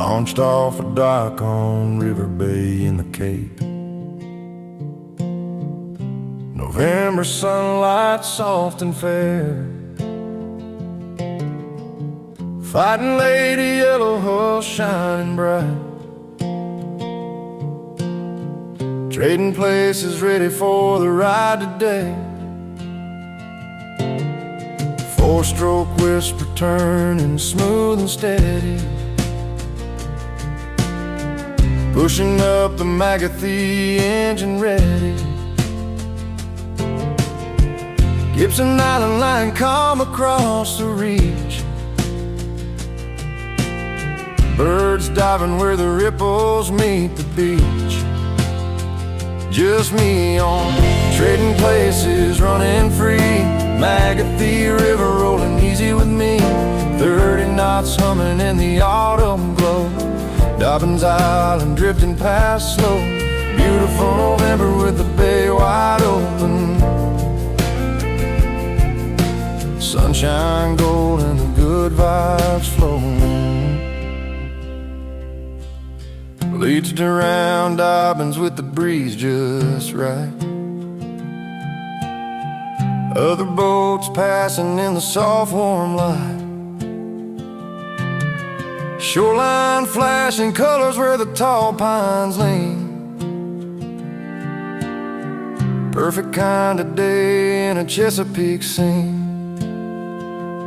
launched off a dock on River Bay in the Cape. November sunlight soft and fair, fighting lady yellow hull shining bright, trading places ready for the ride today. Four-stroke whisper turning smooth and steady, pushing up the Magothy engine ready. Gibson Island line come across the reach, birds diving where the ripples meet the beach. Just me on trading places, running free, Magothy River rolling easy with me. 30 knots humming in the autumn glow, Dobbins Island drifting past slow. Beautiful November with the bay wide open, sunshine gold and the good vibes flowing. Bleached around Dobbins with the breeze just right, other boats passing in the soft warm light, shoreline flashing colors where the tall pines lean. Perfect kind of day in a Chesapeake scene.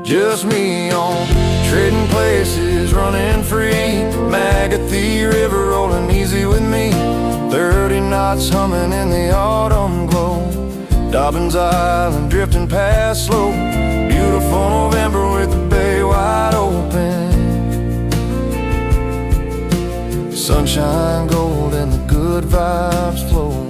Just me on trading places, running free, Magothy River rolling easy with me. 30 knots humming in the autumn glow, Dobbins Island drifting past slow. Beautiful November with the bay wide open, sunshine gold and the good vibes flowing.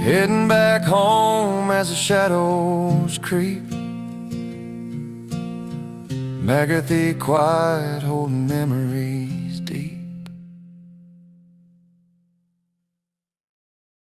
Heading back home as the shadows creep, Magothy quiet holding memories.